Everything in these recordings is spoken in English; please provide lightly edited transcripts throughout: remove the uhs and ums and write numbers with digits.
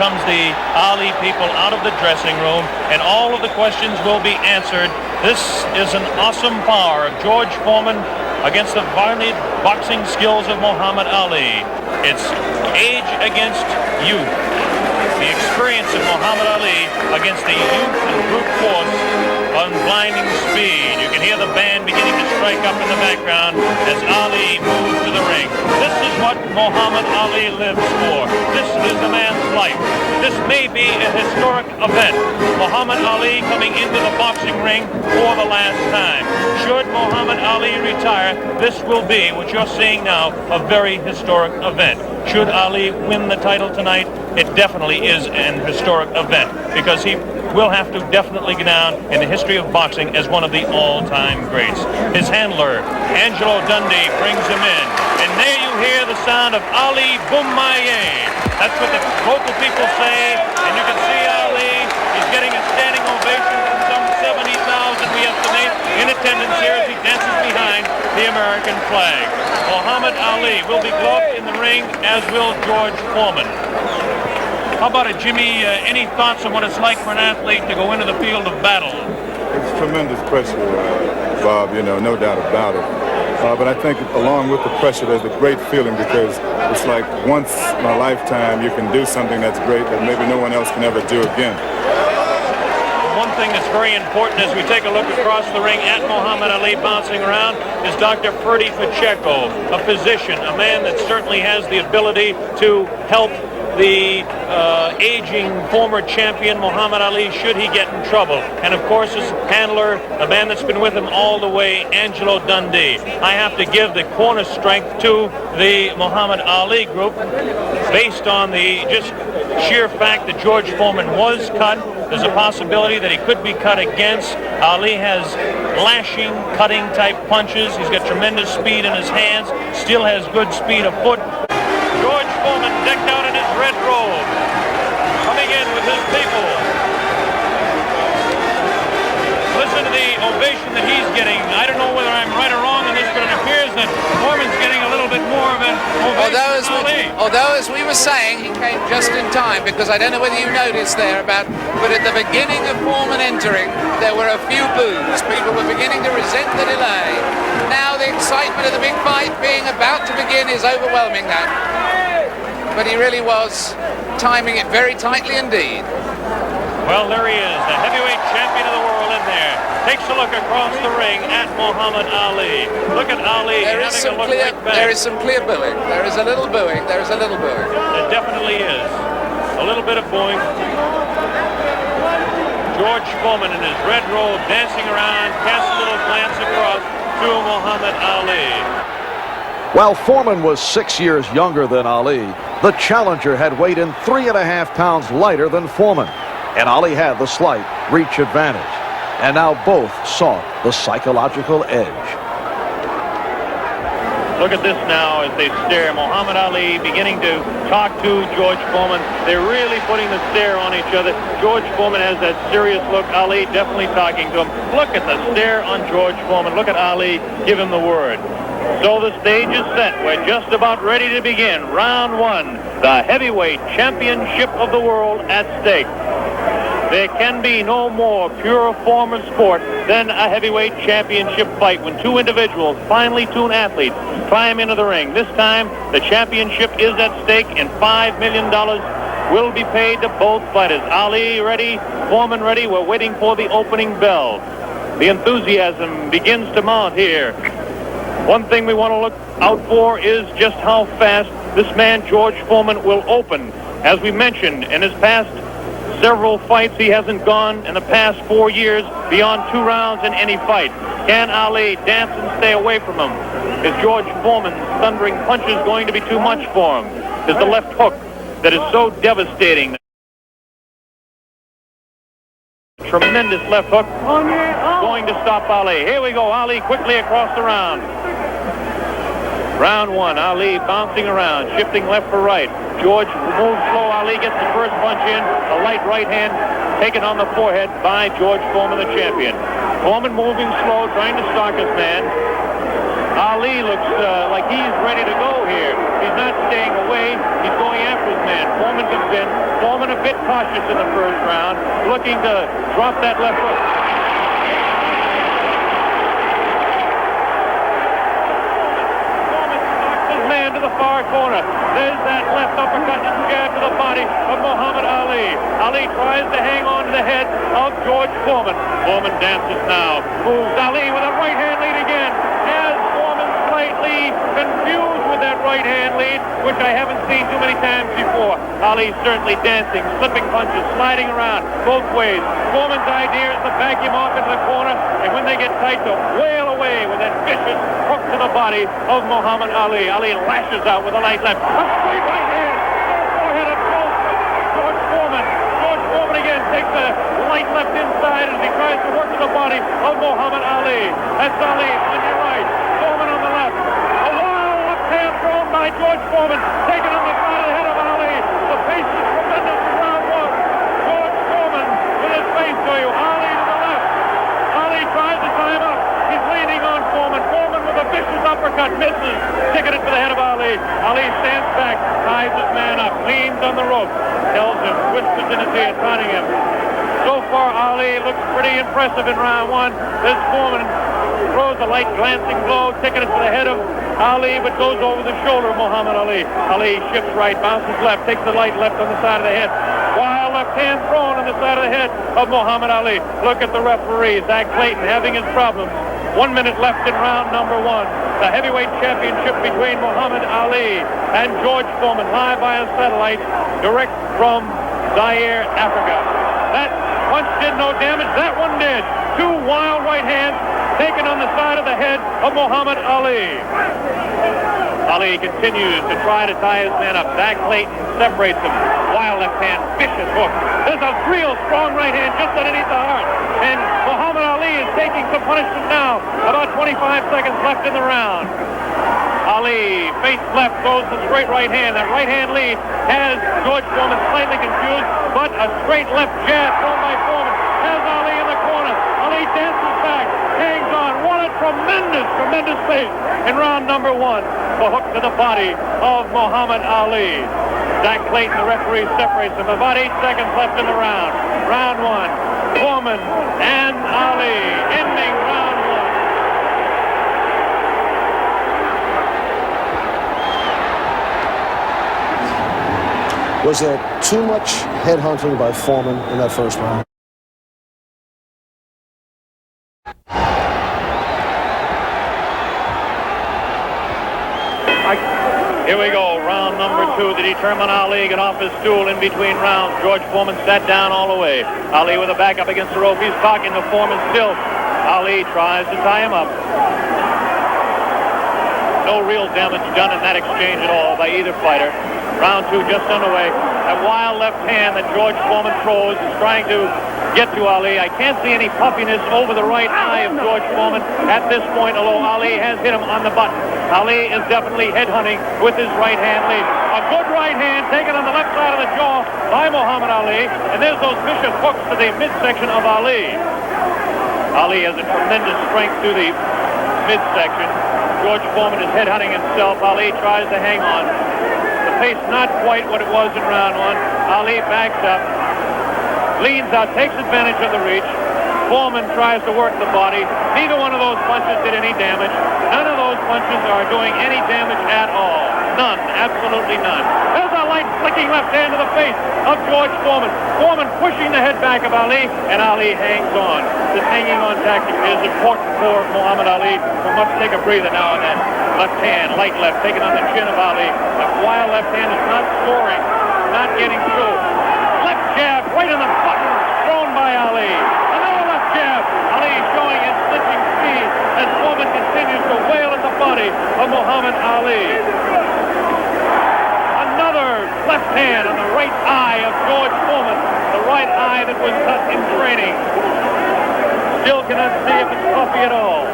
comes the Ali people out of the dressing room, and all of the questions will be answered. This is an awesome power of George Foreman against the varied boxing skills of Muhammad Ali. It's age against youth. The experience of Muhammad Ali against the youth and brute force on blinding speed. You can hear the band beginning to strike up in the background as Ali moves to the ring. This is what Muhammad Ali lives for. This is the man's life. This may be a historic event. Muhammad Ali coming into the boxing ring for the last time. Should Muhammad Ali retire, this will be, what you're seeing now, a very historic event. Should Ali win the title tonight, it definitely is an historic event because he will have to definitely go down in the history of boxing as one of the all-time greats. His handler, Angelo Dundee, brings him in. And there you hear the sound of Ali Boumaier. That's what the local people say. And you can see Ali. He's getting a standing ovation from some 70,000, we estimate, in attendance here as he dances behind the American flag. Muhammad Ali will be gloved in the ring, as will George Foreman. How about it, Jimmy? Any thoughts on what it's like for an athlete to go into the field of battle? It's tremendous pressure, Bob, no doubt about it. But I think along with the pressure, there's a great feeling because it's like once in a lifetime you can do something that's great that maybe no one else can ever do again. One thing that's very important as we take a look across the ring at Muhammad Ali bouncing around is Dr. Ferdy Pacheco, a physician, a man that certainly has the ability to help the aging former champion Muhammad Ali should he get in trouble. And of course his handler, a man that's been with him all the way, Angelo Dundee. I have to give the corner strength to the Muhammad Ali group based on the just sheer fact that George Foreman was cut. There's a possibility that he could be cut against. Ali has lashing, cutting type punches. He's got tremendous speed in his hands, still has good speed of foot. George Foreman decked out in his red robe, coming in with his people. Listen to the ovation that he's getting. I don't know whether I'm right or wrong on this, but it appears that Foreman's getting a little bit more of an ovation. Although, as we were saying, he came just in time, because I don't know whether you noticed there but at the beginning of Foreman entering, there were a few boos. People were beginning to resent the delay. Now the excitement of the big fight being about to begin is overwhelming that. But he really was timing it very tightly indeed. Well, there he is, the heavyweight champion of the world in there. Takes a look across the ring at Muhammad Ali. Look at Ali having a look right back. There is some clear booing. There is a little booing. There is a little booing. There definitely is. A little bit of booing. George Foreman in his red robe dancing around, casts a little glance across to Muhammad Ali. While Foreman was 6 years younger than Ali, the challenger had weighed in 3.5 pounds lighter than Foreman, and Ali had the slight reach advantage. And now both sought the psychological edge. Look at this now as they stare. Muhammad Ali beginning to talk to George Foreman. They're really putting the stare on each other. George Foreman has that serious look. Ali definitely talking to him. Look at the stare on George Foreman. Look at Ali give him the word. So the stage is set. We're just about ready to begin. Round one, the heavyweight championship of the world at stake. There can be no more pure form of sport than a heavyweight championship fight when two individuals, finely tuned athletes, climb into the ring. This time, the championship is at stake, and $5 million will be paid to both fighters. Ali ready, Foreman ready. We're waiting for the opening bell. The enthusiasm begins to mount here. One thing we want to look out for is just how fast this man, George Foreman, will open. As we mentioned, in his past several fights, he hasn't gone in the past 4 years beyond 2 rounds in any fight. Can Ali dance and stay away from him? Is George Foreman's thundering punches going to be too much for him? Is the left hook that is so devastating? Tremendous left hook going to stop Ali. Here we go, Ali quickly across the round. Round one, Ali bouncing around, shifting left for right. George moves slow. Ali gets the first punch in. A light right hand taken on the forehead by George Foreman, the champion. Foreman moving slow, trying to stalk his man. Ali looks like he's ready to go here. He's not staying away. He's going after his man. Foreman comes in. Foreman, of bit cautious in the first round, looking to drop that left hook. Foreman knocks his man to the far corner. There's that left uppercut and jab to the body of Muhammad Ali. Ali tries to hang on to the head of George Foreman. Foreman dances now. Moves Ali with a right hand lead again. Has Foreman slightly confused with that right hand lead, which I haven't seen too many times before. Ali certainly dancing, slipping punches, sliding around both ways. Foreman's idea is to back him off into the corner, and when they get tight, to wail away with that vicious hook to the body of Muhammad Ali. Ali lashes out with a light left. A straight right hand. Forehead of George Foreman. George Foreman again takes a light left inside as he tries to work to the body of Muhammad Ali. That's Ali on your right. Foreman on the left. A wild left hand thrown by George Foreman, taken on the side of the head of Ali. The pace is tremendous in round one. George Foreman with his face to you. Ali to the left. Ali tries to time up. He's leaning on Foreman. Foreman with a vicious uppercut misses. Ticketed for the head of Ali. Ali stands back, ties his man up, leans on the rope, tells him, whispers in his ear, taunting him. So far, Ali looks pretty impressive in round one. This Foreman throws a light glancing blow, ticketed for the head of Ali, but goes over the shoulder of Muhammad Ali. Ali shifts right, bounces left, takes the light left on the side of the head. Wild left hand thrown on the side of the head of Muhammad Ali. Look at the referee, Zach Clayton, having his problems. 1 minute left in round number one. The heavyweight championship between Muhammad Ali and George Foreman, live via satellite, direct from Zaire, Africa. That punch did no damage. That one did. Two wild right hands taken on the side of the head of Muhammad Ali. Ali continues to try to tie his man up. Zach Clayton separates him. Wild left hand, vicious hook. There's a real strong right hand just underneath the heart. And Muhammad Ali is taking some punishment now. About 25 seconds left in the round. Ali, face left, throws the straight right hand. That right hand lead has George Foreman slightly confused, but a straight left jab thrown by Foreman has Ali in the corner. Ali dances back, hangs on. What a tremendous pace in round number one. The hook to the body of Muhammad Ali. Zach Clayton, the referee, separates them. About 8 seconds left in the round. Round one, Foreman and Ali, ending round one. Was there too much headhunting by Foreman in that first round? Here we go, round number two. The determined Ali get off his stool in between rounds. George Foreman sat down all the way. Ali with a back up against the rope. He's talking to Foreman still. Ali tries to tie him up. No real damage done in that exchange at all by either fighter. Round two just underway. That wild left hand that George Foreman throws is trying to get to Ali. I can't see any puffiness over the right eye of George Foreman at this point, although Ali has hit him on the button. Ali is definitely headhunting with his right hand lead. A good right hand taken on the left side of the jaw by Muhammad Ali, and there's those vicious hooks to the midsection of Ali. Ali has a tremendous strength to the midsection. George Foreman is headhunting himself. Ali tries to hang on. The pace not quite what it was in round one. Ali backs up, leans out, takes advantage of the reach. Foreman tries to work the body. Neither one of those punches did any damage. None of those punches are doing any damage at all. None, absolutely none. There's a light flicking left hand to the face of George Foreman. Foreman pushing the head back of Ali, and Ali hangs on. This hanging on tactic is important for Muhammad Ali, who must take a breather now and then. Left hand, light left, taken on the chin of Ali. That wild left hand is not scoring, not getting through. Left jab right in the button, thrown by Ali. Another left jab. Ali showing his clinching speed as Foreman continues to wail at the body of Muhammad Ali. Another left hand on the right eye of George Foreman, the right eye that was cut in training. Still cannot see if it's puffy at all.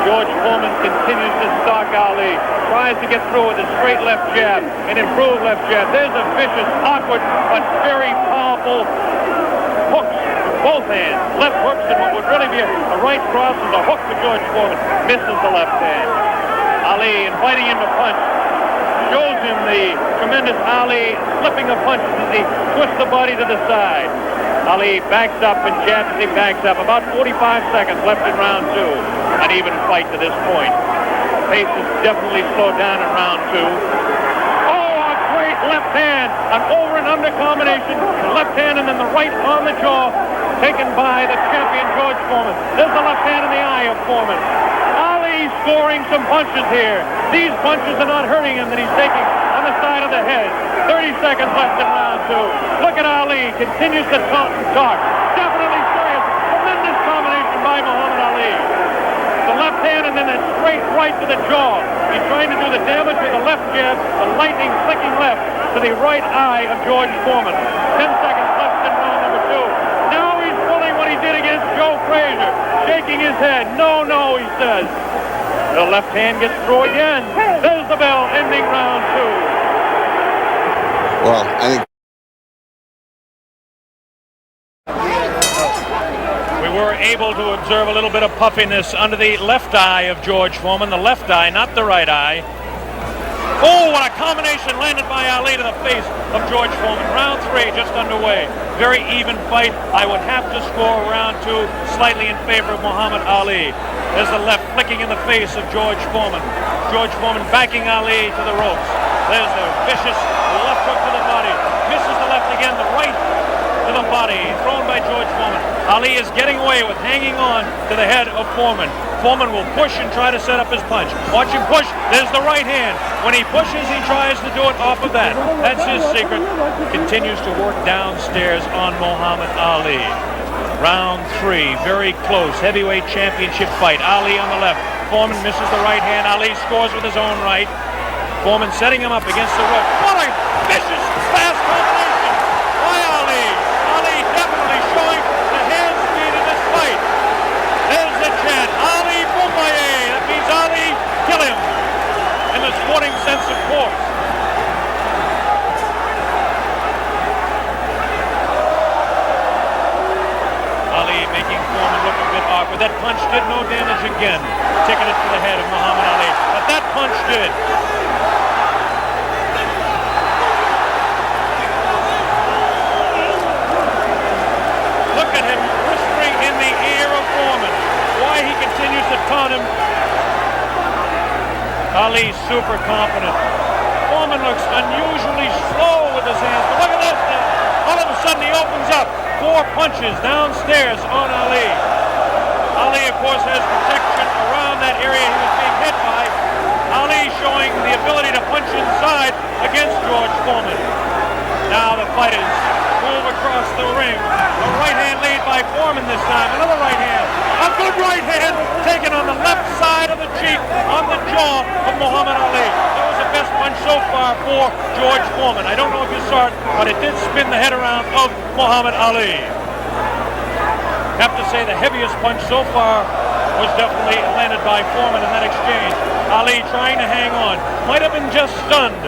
George Foreman continues to stalk Ali, tries to get through with a straight left jab, an improved left jab. There's a vicious, awkward, but very powerful hooks with both hands. Left hooks and what would really be a right cross is a hook to George Foreman. Misses the left hand. Ali inviting him to punch. shows him the tremendous Ali flipping of punches as he twists the body to the side. Ali backs up and jabs as he backs up. About 45 seconds left in round 2. An even fight to this point. Pace has definitely slowed down in round 2. Oh, a great left hand. An over and under combination. The left hand and then the right on the jaw. Taken by the champion George Foreman. There's the left hand in the eye of Foreman. Ali scoring some punches here. These punches are not hurting him that he's taking on the side of the head. 30 seconds left in round 2. Look at Ali. Continues to talk and talk. Definitely serious. Tremendous combination by Muhammad Ali. The left hand and then that straight right to the jaw. He's trying to do the damage with the left jab, the lightning flicking left to the right eye of George Foreman. 10 seconds left in round number 2. Now he's pulling what he did against Joe Frazier. Shaking his head. No, no, he says. The left hand gets through again. There's the bell ending round 2. Well, I think we were able to observe a little bit of puffiness under the left eye of George Foreman. The left eye, not the right eye. Oh, what a combination landed by Ali to the face of George Foreman. Round 3 just underway. Very even fight. I would have to score round 2 slightly in favor of Muhammad Ali. There's the left flicking in the face of George Foreman. George Foreman backing Ali to the ropes. There's the vicious left hook to the body. Misses the left again, the right to the body. Thrown by George Foreman. Ali is getting away with hanging on to the head of Foreman. Foreman will push and try to set up his punch. Watch him push. There's the right hand. When he pushes, he tries to do it off of that. That's his secret. Continues to work downstairs on Muhammad Ali. Round 3, very close. Heavyweight championship fight. Ali on the left. Foreman misses the right hand. Ali scores with his own right. Foreman setting him up against the rope. What a vicious, fast combination by Ali. Ali definitely showing the hand speed in this fight. There's the chant. Ali Boumbaye. That means Ali, kill him. In the sporting sense, of course. Ali making Foreman look a bit awkward. That punch did no damage again. Taking it to the head of Muhammad Ali. But that punch did. Look at him whispering in the ear of Foreman. Why he continues to taunt him. Ali super confident. Foreman looks unusually slow with his hands. But look at this now. All of a sudden he opens up. 4 punches downstairs on Ali. Ali, of course, has protection around that area he was being hit by. Ali showing the ability to punch inside against George Foreman. Now the fighters move across the ring. A right hand lead by Foreman this time. Another right hand. A good right hand taken on the left side of the cheek, on the jaw of Muhammad Ali. That was the best punch so far for George Foreman. I don't know if you saw it, but it did spin the head around of Muhammad Ali. Have to say the heaviest punch so far was definitely landed by Foreman in that exchange. Ali trying to hang on. Might have been just stunned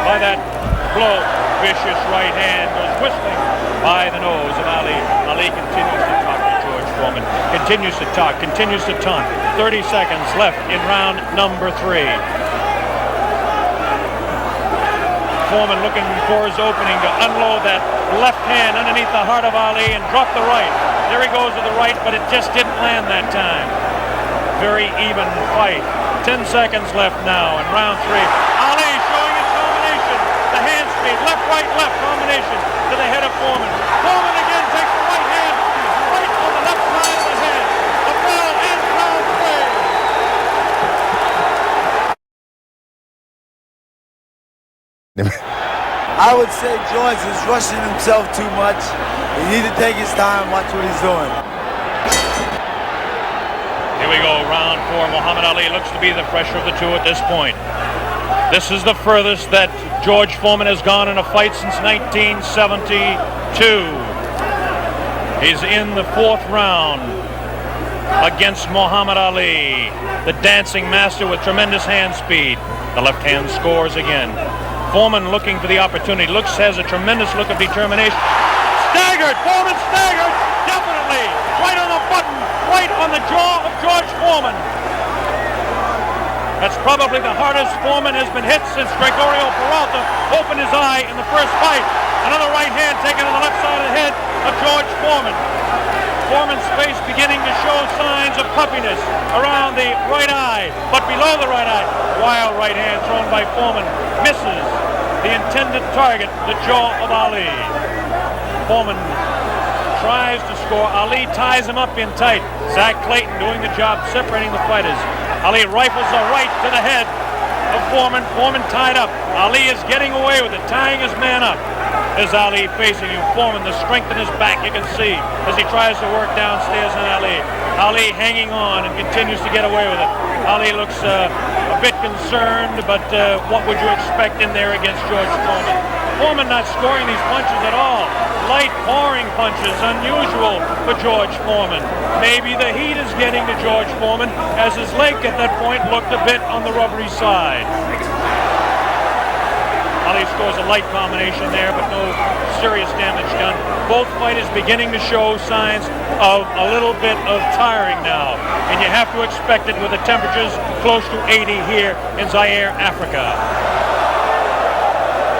by that blow. Vicious right hand goes whistling by the nose of Ali. Ali continues to talk to George Foreman. Continues to talk, continues to taunt. 30 seconds left in round number 3. Foreman looking for his opening to unload that left hand underneath the heart of Ali and drop the right. There he goes to the right, but it just didn't land that time. Very even fight. 10 seconds left now in round 3. Ali showing his combination. The hand speed, left combination to the head of Foreman. Foreman again takes the right hand, right on the left side of the head. The bell ends round 3. I would say George is rushing himself too much. He needs to take his time, watch what he's doing. Here we go, round 4. Muhammad Ali looks to be the fresher of the two at this point. This is the furthest that George Foreman has gone in a fight since 1972. He's in the 4th round against Muhammad Ali, the dancing master with tremendous hand speed. The left hand scores again. Foreman looking for the opportunity. Has a tremendous look of determination. Staggered! Foreman staggered! Definitely! Right on the button! Right on the jaw of George Foreman. That's probably the hardest Foreman has been hit since Gregorio Peralta opened his eye in the first fight. Another right hand taken on the left side of the head of George Foreman. Foreman's face beginning to show signs of puffiness around the right eye, but below the right eye. Wild right hand thrown by Foreman. Misses the intended target, the jaw of Ali. Foreman tries to score. Ali ties him up in tight. Zach Clayton doing the job separating the fighters. Ali rifles a right to the head of Foreman. Foreman tied up. Ali is getting away with it, tying his man up. There's Ali facing him. Foreman, the strength in his back you can see as he tries to work downstairs on Ali. Ali hanging on and continues to get away with it. Ali looks a bit concerned, but what would you expect in there against George Foreman? Foreman not scoring these punches at all. Light pouring punches, unusual for George Foreman. Maybe the heat is getting to George Foreman as his leg at that point looked a bit on the rubbery side. Ali scores a light combination there, but no serious damage done. Both fighters beginning to show signs of a little bit of tiring now, and you have to expect it with the temperatures close to 80 here in Zaire, Africa.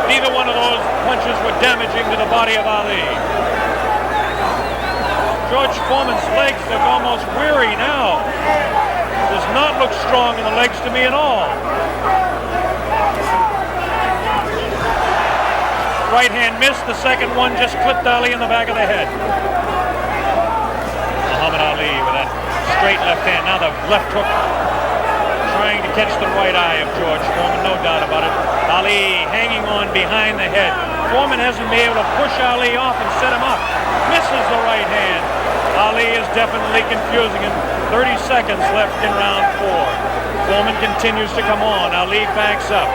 Neither one of those punches were damaging to the body of Ali. George Foreman's legs look almost weary now. Does not look strong in the legs to me at all. Right hand missed. The second one just clipped Ali in the back of the head. Muhammad Ali with that straight left hand. Now the left hook trying to catch the right eye of George Foreman, no doubt about it. Ali hanging on behind the head. Foreman hasn't been able to push Ali off and set him up. Misses the right hand. Ali is definitely confusing him. 30 seconds left in round 4. Foreman continues to come on. Ali backs up.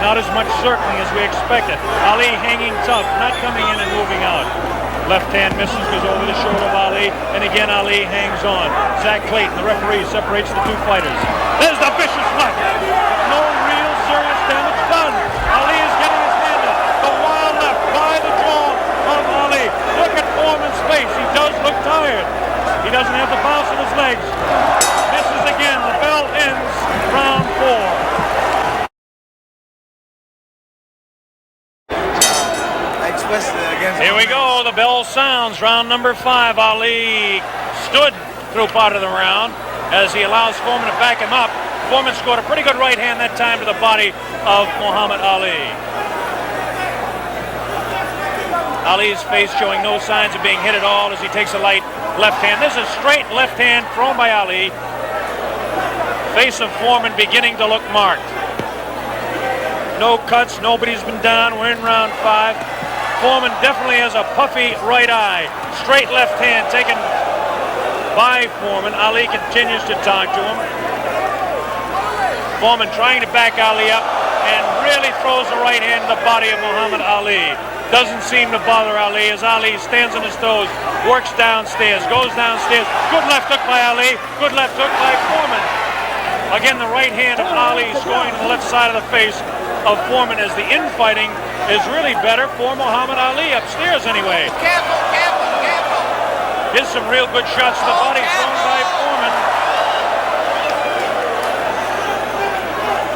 Not as much certainly as we expected. Ali hanging tough, not coming in and moving out. Left hand misses, goes over the shoulder of Ali, and again Ali hangs on. Zach Clayton, the referee, separates the two fighters. There's the vicious left. No real serious damage done. Ali is getting his hand up. The wild left by the jaw of Ali. Look at Foreman's face. He does look tired. He doesn't have the bounce in his legs. Misses again. The bell ends round 4. Here we go. The bell sounds. Round number 5. Ali stood through part of the round as he allows Foreman to back him up. Foreman scored a pretty good right hand that time to the body of Muhammad Ali. Ali's face showing no signs of being hit at all as he takes a light left hand. This is a straight left hand thrown by Ali. Face of Foreman beginning to look marked. No cuts. Nobody's been down. We're in round 5. Foreman definitely has a puffy right eye. Straight left hand taken by Foreman. Ali continues to talk to him. Foreman trying to back Ali up and really throws the right hand in the body of Muhammad Ali. Doesn't seem to bother Ali as Ali stands on his toes, works downstairs, goes downstairs. Good left hook by Ali. Good left hook by Foreman. Again, the right hand of Ali scoring to the left side of the face of Foreman as the infighting is really better for Muhammad Ali upstairs anyway. Careful, careful, careful. Here's some real good shots to the body thrown by Foreman.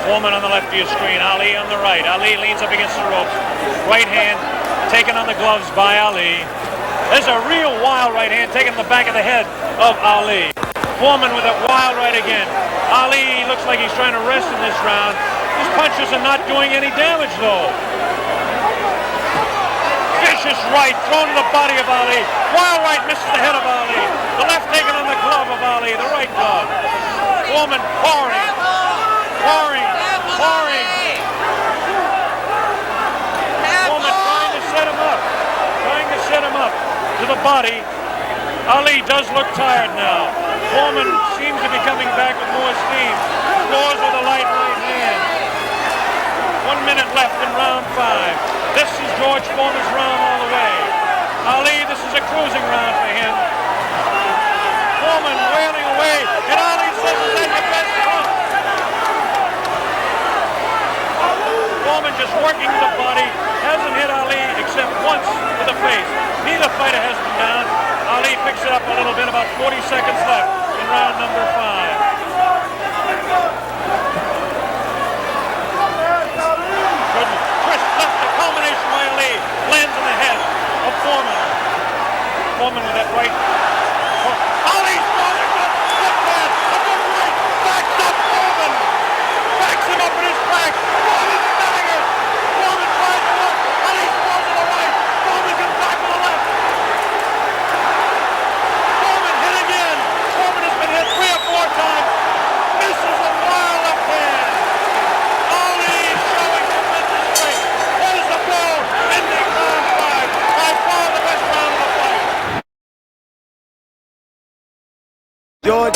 Foreman on the left of your screen, Ali on the right. Ali leans up against the ropes. Right hand taken on the gloves by Ali. There's a real wild right hand taken in the back of the head of Ali. Foreman with a wild right again. Ali looks like he's trying to rest in this round. His punches are not doing any damage though. Vicious right thrown to the body of Ali. Wild right misses the head of Ali. The left taken on the glove of Ali, the right glove. Foreman pouring. Foreman trying to set him up. Trying to set him up to the body. Ali does look tired now. Foreman seems to be coming back with more steam. Scores with a light right hand. 1 minute left in round 5. This is George Foreman's round all the way. Ali, this is a cruising round for him. Foreman wailing away, and Ali says, "Is that your best punch?" Foreman just working the body, hasn't hit Ali except once to the face. Neither fighter has been down. Ali picks it up a little bit, about 40 seconds left in round number 5. Foreman with that right. Ali's throwing a good pad, a good right, backs up Foreman. Backs him up in his back. Foreman's getting it. Foreman tries to look. Ali throws to the right. Foreman comes back to the left. Foreman hit again. Foreman has been hit 3 or 4 times. Misses a wild left hand. Ali showing tremendous strength. Here's the bell. Ending round 5. By far the best round of the fight. George,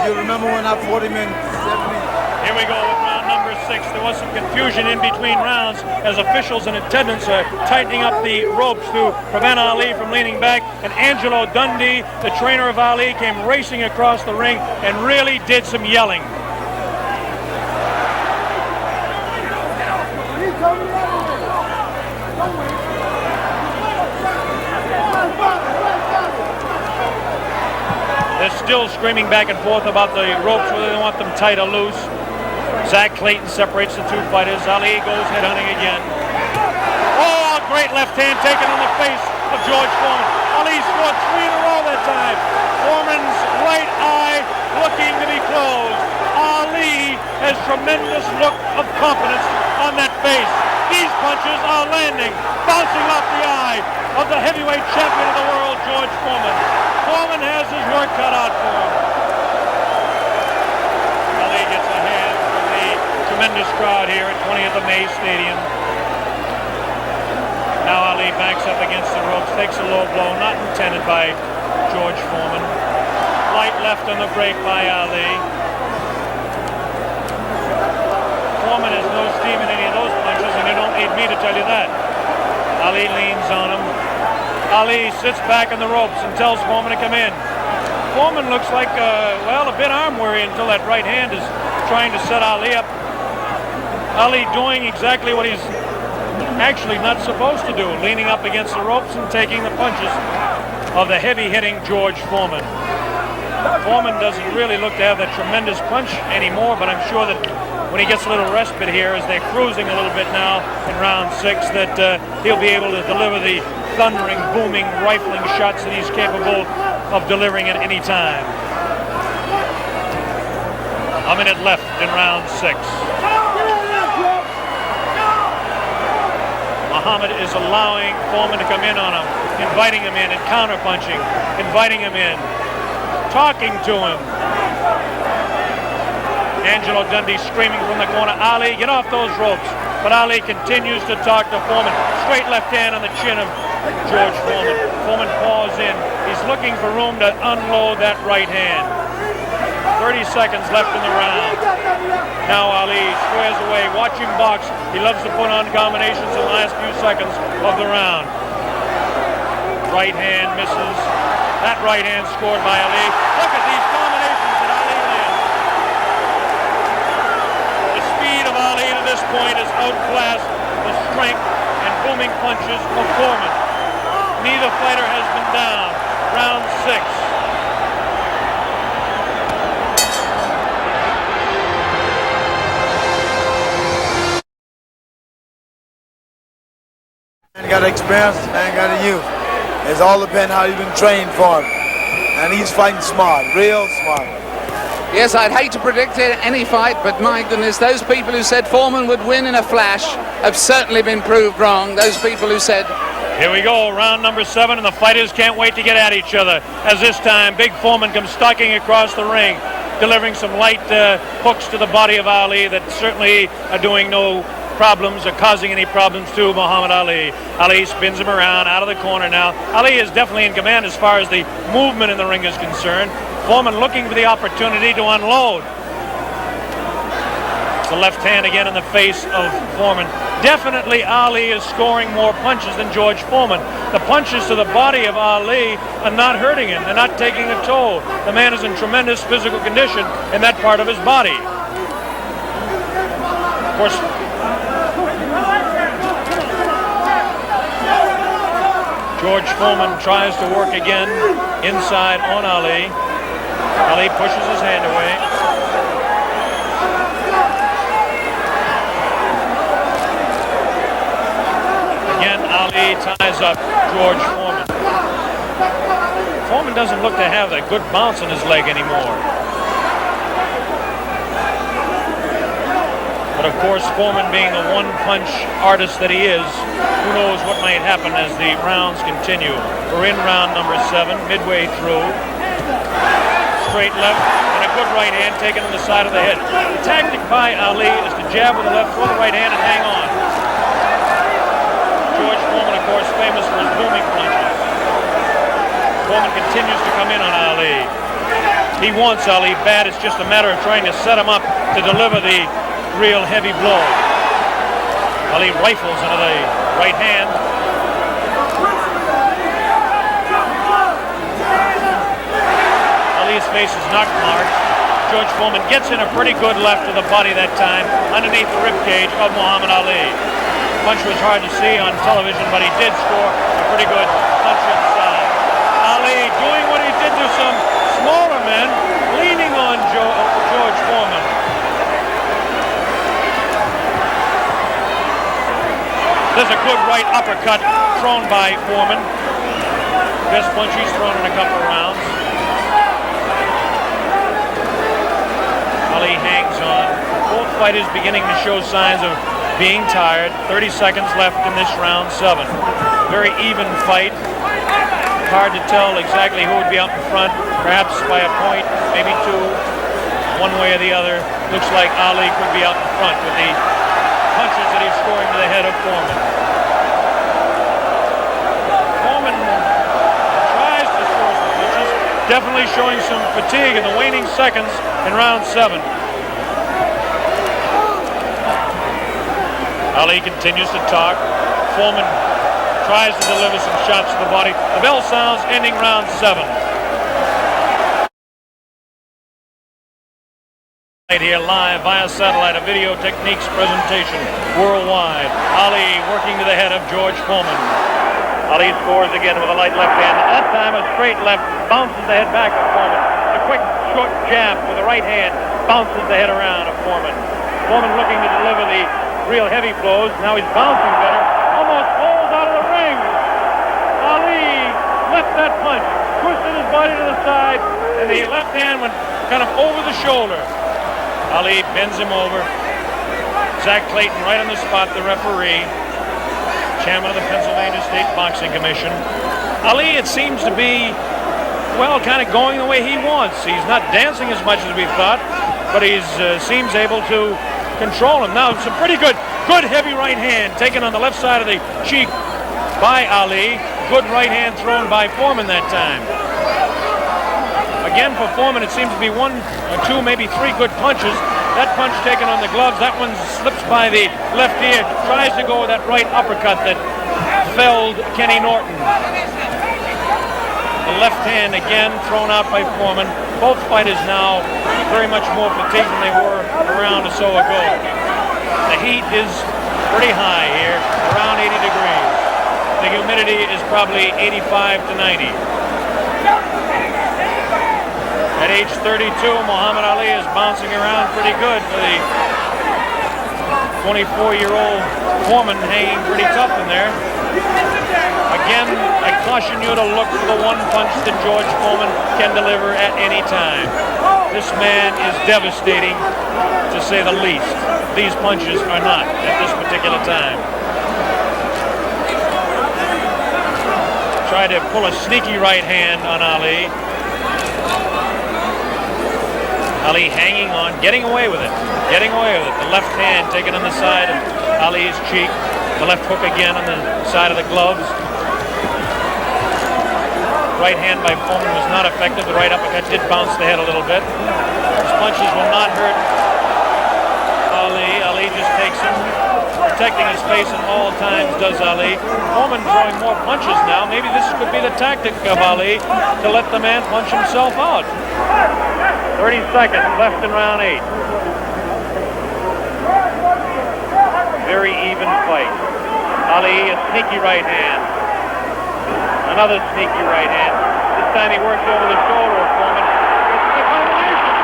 you remember when I fought him in 70? Here we go with round number 6. There was some confusion in between rounds as officials in attendance are tightening up the ropes to prevent Ali from leaning back. And Angelo Dundee, the trainer of Ali, came racing across the ring and really did some yelling. They're still screaming back and forth about the ropes, whether they want them tight or loose. Zach Clayton separates the two fighters. Ali goes headhunting again. Oh, a great left hand taken on the face of George Foreman. Ali scored 3 in a row that time. Foreman's right eye looking to be closed. Ali has tremendous look of confidence on that face. These punches are landing, bouncing off the eye of the heavyweight champion of the world, George Foreman. Foreman has his work cut out for him. Ali gets a hand from the tremendous crowd here at 20th of May Stadium. Now Ali backs up against the ropes, takes a low blow, not intended by George Foreman. Light left on the break by Ali. Foreman has no steam in any of those punches, and you don't need me to tell you that. Ali leans on him. Ali sits back on the ropes and tells Foreman to come in. Foreman looks like, a bit arm-weary until that right hand is trying to set Ali up. Ali doing exactly what he's actually not supposed to do, leaning up against the ropes and taking the punches of the heavy-hitting George Foreman. Foreman doesn't really look to have that tremendous punch anymore, but I'm sure that when he gets a little respite here, as they're cruising a little bit now in round 6, that he'll be able to deliver the thundering, booming, rifling shots that he's capable of delivering at any time. A minute left in round 6. Muhammad is allowing Foreman to come in on him, inviting him in and counter-punching, inviting him in, talking to him. Angelo Dundee screaming from the corner, Ali, get off those ropes. But Ali continues to talk to Foreman. Straight left hand on the chin of George Foreman. Foreman paws in. He's looking for room to unload that right hand. 30 seconds left in the round. Now Ali squares away. Watch him box. He loves to put on combinations in the last few seconds of the round. Right hand misses. That right hand scored by Ali. Look at these combinations that Ali lands. The speed of Ali to this point has outclassed the strength and booming punches of Foreman. Neither fighter has been down. Round 6. Man got experience, man got a youth. It's all depends how you've been trained for him. And he's fighting smart, real smart. Yes, I'd hate to predict any fight, but my goodness, those people who said Foreman would win in a flash have certainly been proved wrong. Those people who said... Here we go, round number 7, and the fighters can't wait to get at each other. As this time, Big Foreman comes stalking across the ring, delivering some light hooks to the body of Ali that certainly are doing no problems or causing any problems to Muhammad Ali. Ali spins him around out of the corner now. Ali is definitely in command as far as the movement in the ring is concerned. Foreman looking for the opportunity to unload. It's the left hand again in the face of Foreman. Definitely Ali is scoring more punches than George Foreman. The punches to the body of Ali are not hurting him. They're not taking a toll. The man is in tremendous physical condition in that part of his body. Of course, George Foreman tries to work again inside on Ali. Ali pushes his hand away. Again, Ali ties up George Foreman. Foreman doesn't look to have that good bounce in his leg anymore. But of course, Foreman being the one-punch artist that he is, who knows what might happen as the rounds continue. We're in round number 7, midway through. Straight left and a good right hand taken on the side of the head. The tactic by Ali is to jab with the left, throw the right hand, and hang on. George Foreman, of course, famous for his booming punches. Foreman continues to come in on Ali. He wants Ali bad. It's just a matter of trying to set him up to deliver the real heavy blow. Ali rifles into the right hand. Ali's face is not marked. George Foreman gets in a pretty good left to the body that time, underneath the rib cage of Muhammad Ali. Punch was hard to see on television, but he did score a pretty good punch inside. Ali doing what he did to some smaller men, leaning on George Foreman. There's a good right uppercut thrown by Foreman. Best punch he's thrown in a couple of rounds. Ali hangs on. Both fighters beginning to show signs of being tired. 30 seconds left in this round 7. Very even fight. Hard to tell exactly who would be out in front. Perhaps by a point, maybe 2. One way or the other. Looks like Ali could be out in front with the punches that he's scoring to the head of Foreman. Foreman tries to score some punches, definitely showing some fatigue in the waning seconds in round 7. Ali continues to talk. Foreman tries to deliver some shots to the body. The bell sounds, ending round 7. Here live via satellite, a video techniques presentation worldwide. Ali working to the head of George Foreman. Ali scores again with a light left hand. That time a straight left bounces the head back of Foreman. A quick short jab with the right hand bounces the head around of Foreman. Foreman looking to deliver the real heavy blows. Now he's bouncing better. Almost falls out of the ring. Ali left that punch, twisted his body to the side, and the left hand went kind of over the shoulder. Ali bends him over. Zach Clayton right on the spot, the referee, chairman of the Pennsylvania State Boxing Commission. Ali, it seems to be, well, kind of going the way he wants. He's not dancing as much as we thought, but he seems able to control him. Now, some pretty good heavy right hand taken on the left side of the cheek by Ali. Good right hand thrown by Foreman that time. Again, for Foreman, it seems to be 1 or 2, maybe 3 good punches. That punch taken on the gloves, that one slips by the left ear, tries to go with that right uppercut that felled Kenny Norton. The left hand again thrown out by Foreman. Both fighters now very much more fatigued than they were a round or so ago. The heat is pretty high here, around 80 degrees. The humidity is probably 85 to 90. At age 32, Muhammad Ali is bouncing around pretty good for the 24-year-old Foreman, hanging pretty tough in there. Again, I caution you to look for the one punch that George Foreman can deliver at any time. This man is devastating, to say the least. These punches are not at this particular time. Tried to pull a sneaky right hand on Ali. Ali hanging on, getting away with it. The left hand taken on the side of Ali's cheek. The left hook again on the side of the gloves. Right hand by Foreman was not effective. The right uppercut did bounce the head a little bit. His punches will not hurt Ali. Ali just takes him, protecting his face at all times, does Ali. Foreman throwing more punches now. Maybe this could be the tactic of Ali to let the man punch himself out. 30 seconds left in round 8. Very even fight. Ali, a sneaky right hand. Another sneaky right hand. This time he works over the shoulder of Foreman. It's the combination.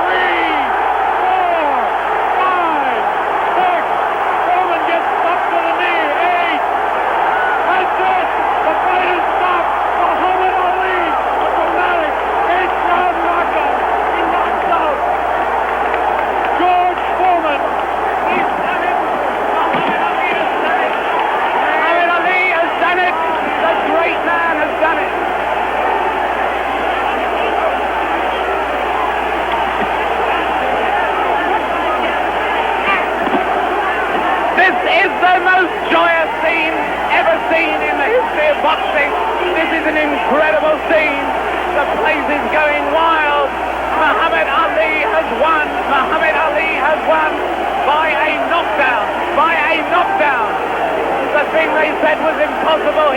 3, 4, 5, 6. Foreman gets up to the knee. 8. the most joyous scene ever seen in the history of boxing. This is an incredible scene. The place is going wild. Muhammad Ali has won. Muhammad Ali has won by a knockdown. By a knockdown. The thing they said was impossible.